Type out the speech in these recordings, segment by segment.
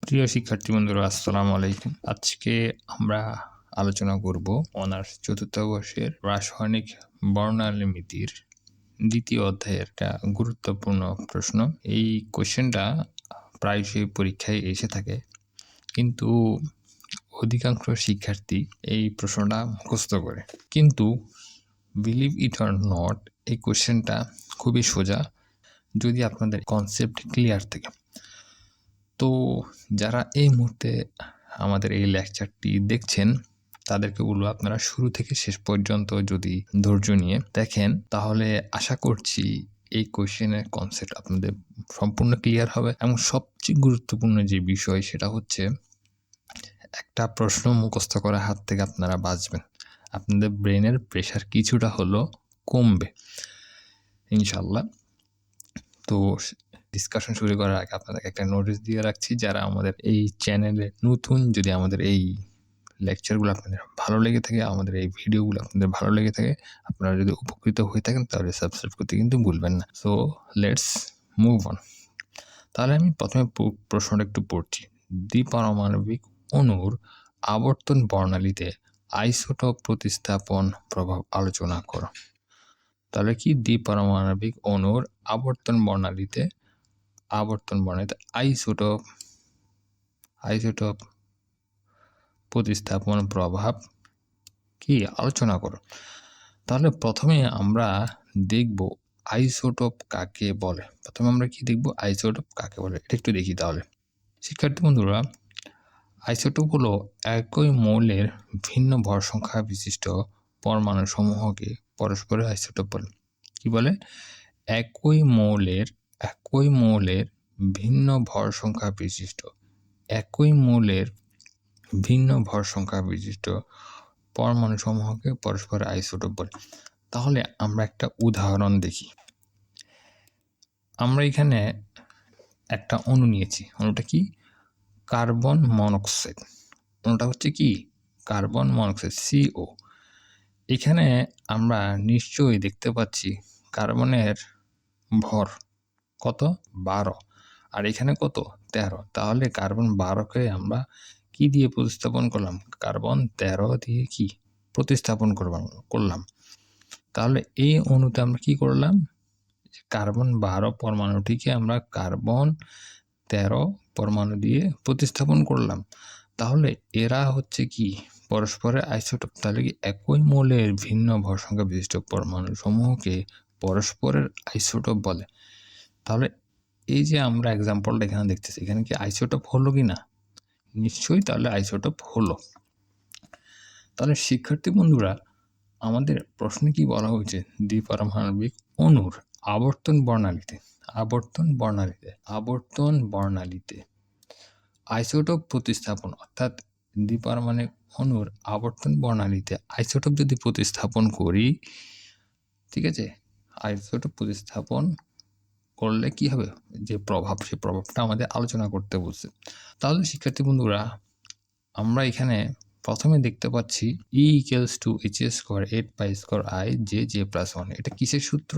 প্রিয় শিক্ষার্থী বন্ধুরা, আসসালামু আলাইকুম। আজকে আমরা আলোচনা করব অনার্স চতুর্থ বর্ষের রাসায়নিক বর্ণালীমিতির দ্বিতীয় অধ্যায়ের একটা গুরুত্বপূর্ণ প্রশ্ন। এই কোশ্চেনটা প্রায়শই পরীক্ষায় এসে থাকে, কিন্তু অধিকাংশ শিক্ষার্থী এই প্রশ্নটা মুখস্থ করে। কিন্তু বিলিভ ইট অর নট, এই কোশ্চেনটা খুবই সোজা যদি আপনাদের কনসেপ্ট ক্লিয়ার থাকে। তো যারা এই মুহূর্তে আমাদের এই লেকচারটি দেখছেন, তাদেরকে বলবো আপনারা শুরু থেকে শেষ পর্যন্ত যদি ধৈর্য নিয়ে দেখেন, তাহলে আশা করছি এই কোশ্চেনের কনসেপ্ট আপনাদের সম্পূর্ণ ক্লিয়ার হবে। এবং সবচেয়ে গুরুত্বপূর্ণ যে বিষয় সেটা হচ্ছে, একটা প্রশ্ন মুখস্থ করার হাত থেকে আপনারা বাঁচবেন। আপনাদের ব্রেনের প্রেশার কিছুটা হলো কমবে ইনশাল্লাহ। তো ডিসকাশন শুরু করার আগে আপনাদেরকে একটা নোটিশ দিয়ে রাখছি, যারা আমাদের এই চ্যানেলে নতুন, যদি আমাদের এই লেকচারগুলো আপনাদের ভালো লেগে থাকে, আমাদের এই ভিডিওগুলো আপনাদের ভালো লেগে থাকে, আপনারা যদি উপকৃত হয়ে থাকেন, তাহলে সাবস্ক্রাইব করতে কিন্তু ভুলবেন না। So let's move on. তাহলে আমি প্রথমে প্রশ্নটা একটু পড়ছি। দ্বিপারমাণবিক অণুর আবর্তন বর্ণালীতে আইসোটোপ প্রতিস্থাপন প্রভাব আলোচনা করো। তাহলে কি, দ্বিপারমাণবিক অণুর আবর্তন বর্ণালীতে আইসোটোপ প্রতিস্থাপন প্রভাব কি আলোচনা করো। তাহলে প্রথমে আমরা দেখব আইসোটোপ কাকে বলে। প্রথমে আমরা কি দেখব, আইসোটোপ কাকে বলে, এটা একটু দেখি। তাহলে শিক্ষার্থী বন্ধুরা, আইসোটোপ হলো একই মৌলের ভিন্ন ভর সংখ্যা বিশিষ্ট পরমাণু সমূহকে পরস্পরের আইসোটোপ বলে। কি বলে? একই মৌলের ভিন্ন ভর সংখ্যা বিশিষ্ট পরমাণু সমূহকে পরস্পরের আইসোটোপ বলে। তাহলে আমরা একটা উদাহরণ দেখি। আমরা এখানে একটা অণু নিয়েছি। অণুটা কি? Carbon monoxide. অণুটা হচ্ছে কি? Carbon monoxide, CO। এখানে আমরা নিশ্চয়ই দেখতে পাচ্ছি কার্বনের ভর কত? 12। আর এখানে কত? 13। তাহলে কার্বন 12কে আমরা কি দিয়ে প্রতিস্থাপন করলাম? কার্বন 13 দিয়ে কি প্রতিস্থাপন করলাম। তাহলে এই অণুতে আমরা কি করলাম? কার্বন 12 পরমাণুটিকে আমরা কার্বন 13 পরমাণু দিয়ে প্রতিস্থাপন করলাম। তাহলে এরা হচ্ছে কি? পরস্পরের আইসোটোপ। তাহলে কি একই মৌলের ভিন্ন ভর সংখ্যা বিশিষ্ট পরমাণু সমূহকে পরস্পরের আইসোটোপ বলে। তাহলে এই যে আমরা এক্সাম্পলটা এখানে দেখতেছি, এখানে কি আইসোটোপ হলো কি না? নিশ্চয়ই তাহলে আইসোটোপ হলো। তাহলে শিক্ষার্থী বন্ধুরা, আমাদের প্রশ্নে কি বলা হয়েছে? দ্বিপারমাণবিক অণুর আবর্তন বর্ণালীতে আইসোটোপ প্রতিস্থাপন, অর্থাৎ দ্বিপারমাণবিক অণুর আবর্তন বর্ণালীতে আইসোটোপ যদি প্রতিস্থাপন করি, ঠিক আছে, আইসোটোপ প্রতিস্থাপন করলে কি হবে? যে প্রভাব, সেই প্রভাবটা আমাদের আলোচনা করতে বলছে। তাহলে শিক্ষার্থী বন্ধুরা, আমরা এখানে প্রথমে দেখতে পাচ্ছি E = h² 8π² J+1। এটা কিসের সূত্র?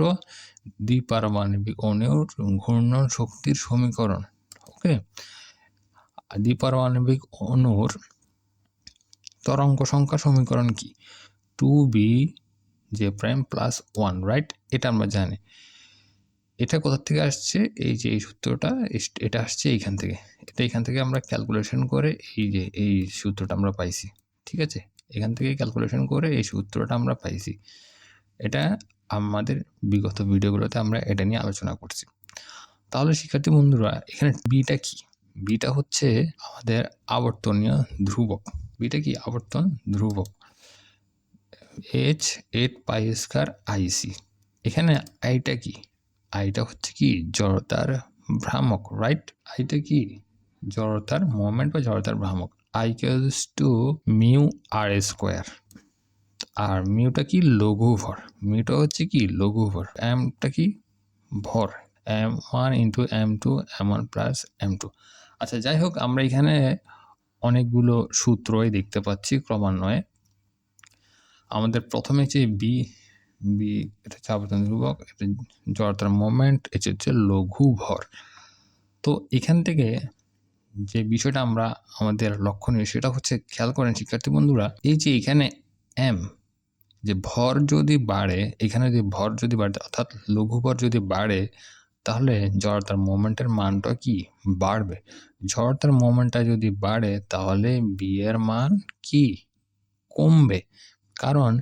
দ্বিপারমাণবিক অণুর ঘূর্ণন শক্তির সমীকরণ। ওকে, দ্বিপারমাণবিক অণুর তরঙ্গ সংখ্যা সমীকরণ কি? 2BJ'+1, right? এটা আমরা জানি। এটা কোথা থেকে আসছে? এই যে এই সূত্রটা, এটা আসছে এইখান থেকে। এখান থেকে আমরা ক্যালকুলেশন করে এই সূত্রটা আমরা পাইছি। ঠিক আছে, এখান থেকে ক্যালকুলেশন করে এই সূত্রটা আমরা পাইছি। এটা আমাদের বিগত ভিডিওগুলোতে আমরা এটা নিয়ে আলোচনা করছি। তাহলে শিক্ষার্থী বন্ধুরা, এখানে বিটা কি? বিটা হচ্ছে আমাদের আবর্তনীয় ধ্রুবক। বিটা কি? আবর্তন ধ্রুবক, h8π² IC। এখানে আইটা কি? আইটা হচ্ছে কি? জড়তার ভ্রামক, রাইট? আইটা কি? জড়তার মোমেন্ট বা জড়তার ভ্রামক। I = μr²। আর মিউটা কি? লঘু ভর। মিউটা হচ্ছে কি? লঘু ভর। এমটা কি? ভর। m1 × m2 m1 + m2। আচ্ছা, যাই হোক, আমরা এখানে অনেকগুলো সূত্রই দেখতে পাচ্ছি ক্রমান্বয়ে। আমাদের প্রথমে যে বি এটা হচ্ছে আবর্তন ধ্রুবক, এটা জড়তার মোমেন্ট, এটা হচ্ছে লঘু ভর। তো এখান থেকে যে বিষয়টা আমরা আমাদের লক্ষণীয় সেটা হচ্ছে খেয়াল করেন শিক্ষার্থী বন্ধুরা, এই যে এখানে m যে ভর যদি বাড়ে, এখানে যদি ভর যদি বাড়ে অর্থাৎ লঘু ভর যদি বাড়ে, তাহলে জড়তার মোমেন্টের মানটা কি বাড়বে। জড়তার মোমেন্টটা যদি বাড়ে তাহলে b এর মান কি কমবে, কারণ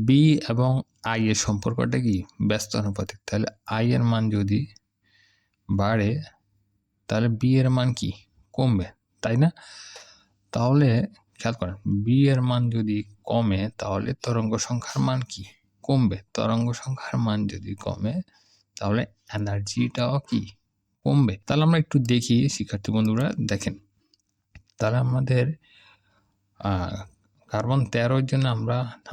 b এবং i এর সম্পর্কটা কি ব্যস্তানুপাতিক। তাহলে i এর মান যদি বাড়ে তাহলে b এর মান কি কমবে, তাই না? তাহলে খেয়াল করেন, b এর মান যদি কমে তাহলে তরঙ্গ সংখ্যার মান কি কমবে। তরঙ্গ সংখ্যার মান যদি কমে তাহলে এনার্জিটাও কি কমবে। তাহলে আমরা একটু দেখি শিক্ষার্থী বন্ধুরা, দেখেন তাহলে আমাদের কার্বন 13 এর জন্য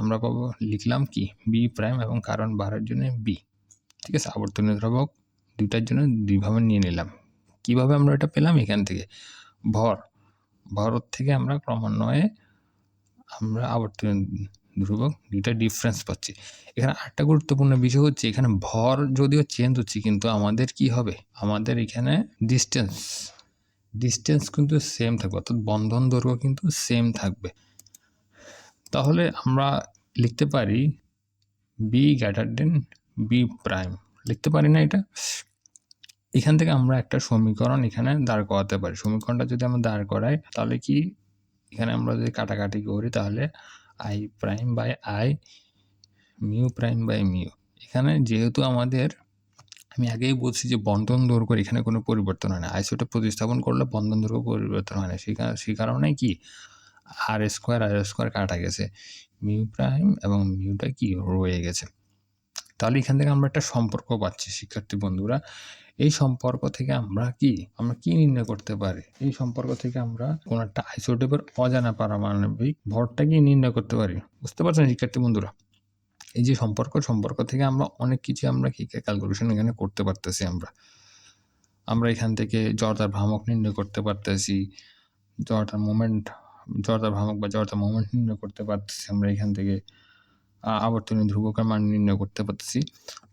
আমরা পাবো, লিখলাম কি বি প্রাইম এবং কার্বন 12 এর জন্য বি। ঠিক আছে, আবর্তনীয় দ্রবক দুইটার জন্য দুইভাবে নিয়ে নিলাম। কিভাবে আমরা এটা পেলাম? এখান থেকে ভর থেকে আমরা ক্রমান্বয়ে আমরা আবর্তনীয় ধ্রুবক দুইটা ডিফারেন্স পাচ্ছি। এখানে আরেকটা গুরুত্বপূর্ণ বিষয় হচ্ছে, এখানে ভর যদিও চেঞ্জ হচ্ছে কিন্তু আমাদের কি হবে, আমাদের এখানে ডিস্টেন্স কিন্তু সেম থাকবে, অর্থাৎ বন্ধন দৈর্ঘ্য কিন্তু সেম থাকবে। তাহলে আমরা লিখতে পারি b greater than b prime, লিখতে পারি না এটা? এখান থেকে আমরা একটা সমীকরণ এখানে দাঁড় করাতে পারি। সমীকরণটা যদি আমরা দাঁড় করাই তাহলে কি, এখানে আমরা যদি কাটাকাটি করি তাহলে i prime by i, mu prime by mu. এখানে যেহেতু আমাদের, আমি আগেই বলছি যে বন্ধন দৈর্ঘ্যের এখানে কোনো পরিবর্তন হয় না, আইসোটোপ প্রতিস্থাপন করলে বন্ধন দৈর্ঘ্য পরিবর্তন হয় না। সেই কারণে কি আর স্কোয়ার কাটা গেছে, মিউ প্রাইম এবং মিউটা কি রয়ে গেছে। তাহলে এখান থেকে আমরা একটা সম্পর্ক পাচ্ছি শিক্ষার্থী বন্ধুরা। এই সম্পর্ক থেকে আমরা কি নির্ণয় করতে পারি? এই সম্পর্ক থেকে আমরা কোন একটা আইসোটোপের অজানা পারমাণবিক ভরটা কি নির্ণয় করতে পারি। বুঝতে পারছেন শিক্ষার্থী বন্ধুরা? এই যে সম্পর্ক থেকে আমরা অনেক কিছু আমরা কি ক্যালকুলেশন এখানে করতে পারতেছি। আমরা এখান থেকে জড়তার ভ্রামক নির্ণয় করতে পারতেছি, জড়তার ভ্রামক বা জড়তার মোমেন্ট নির্ণয় করতে পারতেছি আমরা এখান থেকে, আবর্তনীয় ধ্রুবকের মান নির্ণয় করতে পারতেছি।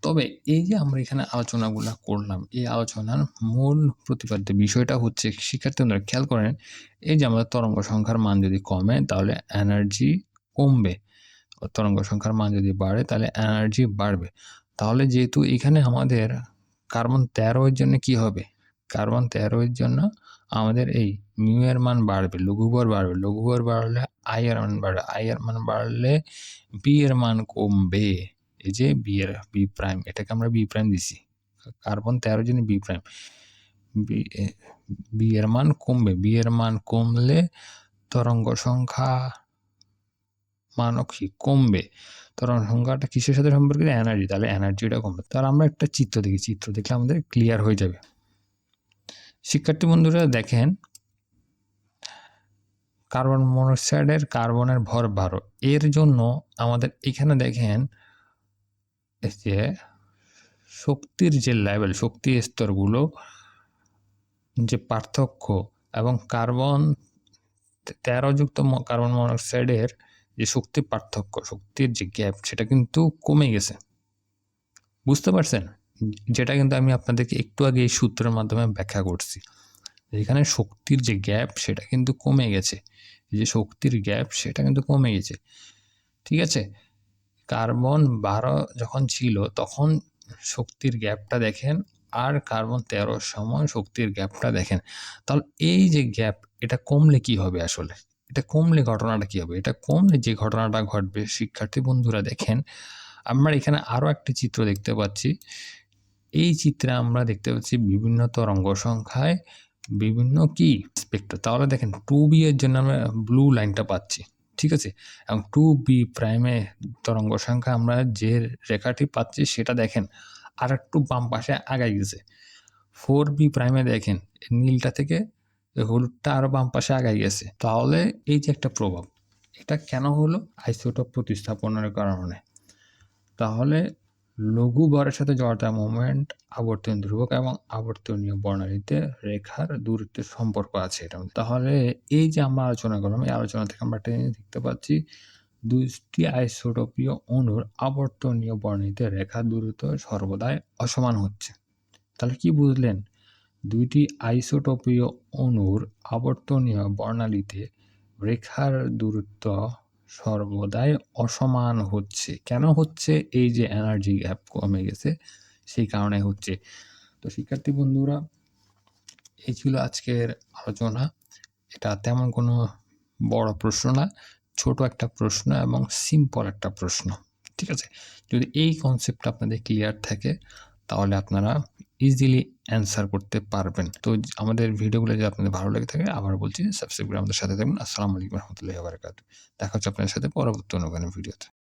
তবে এই যে আমরা এখানে আলোচনাগুলো করলাম, এই আলোচনার মূল প্রতিপাদ্য বিষয়টা হচ্ছে, শিক্ষার্থীরা খেয়াল করেন, এই যে আমাদের তরঙ্গ সংখ্যার মান যদি কমে তাহলে এনার্জি কমবে, তরঙ্গ সংখ্যার মান যদি বাড়ে তাহলে এনার্জি বাড়বে। তাহলে যেহেতু এখানে আমাদের কার্বন 13 এর জন্য কি হবে, কার্বন 13 এর জন্য আমাদের এই মিউ এর মান বাড়বে, লঘুভর বাড়লে আই এর মান বাড়বে, আই এর মান বাড়লে বি এর মান কমবে। এই যে বি প্রাইম, এটাকে আমরা বি প্রাইম দিছি, কার্বন 13 জন্য বি প্রাইম, বি এর মান কমবে। বি এর মান কমলে তরঙ্গ সংখ্যা মানও কি কমবে। তরঙ্গ সংখ্যাটা কিসের সাথে সম্পর্কিত? এনার্জি। তাহলে এনার্জিটা কমবে। তাহলে আমরা একটা চিত্র দেখি, চিত্র দেখলে আমাদের ক্লিয়ার হয়ে যাবে। শিক্ষার্থী বন্ধুরা দেখেন, কার্বন মনোক্সাইডের কার্বনের ভর 12, এর জন্য আমাদের এখানে দেখেন যে শক্তির যে লেভেল, শক্তির স্তরগুলো যে পার্থক্য এবং কার্বন 13 যুক্ত কার্বন মনোক্সাইডের যে শক্তির পার্থক্য, শক্তির যে গ্যাপ, সেটা কিন্তু কমে গেছে। বুঝতে পারছেন? যেটা কিন্তু আমি আপনাদেরকে একটু আগে এই সূত্রের মাধ্যমে ব্যাখ্যা করছি। এখানে শক্তির যে গ্যাপ সেটা কিন্তু কমে গেছে, যে শক্তির গ্যাপ সেটা কিন্তু কমে গেছে। ঠিক আছে, কার্বন 12 যখন ছিল তখন শক্তির গ্যাপটা দেখেন, আর কার্বন 13 সময় শক্তির গ্যাপটা দেখেন। তাহলে এই যে গ্যাপ, এটা কমলে কি হবে আসলে? এটা কমলে ঘটনাটা কি হবে? এটা কমলে যে ঘটনাটা ঘটবে শিক্ষার্থী বন্ধুরা দেখেন, আমরা এখানে আরো একটি চিত্র দেখতে পাচ্ছি। এই চিত্রে আমরা দেখতে পাচ্ছি বিভিন্ন তরঙ্গ সংখ্যায় বিভিন্ন কি স্পেক্ট্রাম। তাহলে দেখেন 2b এর জন্য আমরা ব্লু লাইনটা পাচ্ছি, ঠিক আছে, এবং 2b প্রাইমে তরঙ্গ সংখ্যা আমরা যে রেখাটি পাচ্ছি সেটা দেখেন আর একটু বাম পাশে আগাই গেছে। 4b প্রাইমে দেখেন নীলটা থেকে হলুদটা আরো বাম পাশে আগাই গেছে। তাহলে এই যে একটা প্রভাব, এটা কেন হলো? আইসোটোপ প্রতিস্থাপনের কারণে। তাহলে লঘু ভরের সাথে জড়তার মোমেন্ট, আবর্তন ধ্রুবক এবং আবর্তনীয় বর্ণালীতে রেখার দূরত্বের সম্পর্ক আছে এটা। তাহলে এই যে আমরা আলোচনা করলাম, এই আলোচনা থেকে আমরা একটা জিনিস দেখতে পাচ্ছি, দুটি আইসোটোপীয় অণুর আবর্তনীয় বর্ণালীতে রেখার দূরত্ব সর্বদাই অসমান হচ্ছে। তাহলে কি বুঝলেন? দুইটি আইসোটোপীয় অণুর আবর্তনীয় বর্ণালীতে রেখার দূরত্ব সর্বদাই অসমান হচ্ছে। কেন হচ্ছে? এই যে এনার্জি গ্যাপ কমে গেছে, সেই কারণে হচ্ছে। তো শিক্ষার্থী বন্ধুরা, এই ছিল আজকের আলোচনা। এটা তেমন কোনো বড় প্রশ্ন না, ছোট একটা প্রশ্ন এবং সিম্পল একটা প্রশ্ন। ঠিক আছে? যদি এই কনসেপ্টটা আপনাদের ক্লিয়ার থাকে, তাহলে আপনারা ইজিলি অ্যান্সার করতে পারবেন। তো আমাদের ভিডিওগুলো যদি আপনাদের ভালো লেগে থাকে, আবার বলছি সাবস্ক্রাইব করে আমাদের সাথে থাকবেন। আসসালামু আলাইকুম ওয়া রাহমাতুল্লাহি ওয়া বারাকাতুহু। দেখা হচ্ছে আপনাদের সাথে পরবর্তী কোনো ভিডিওতে।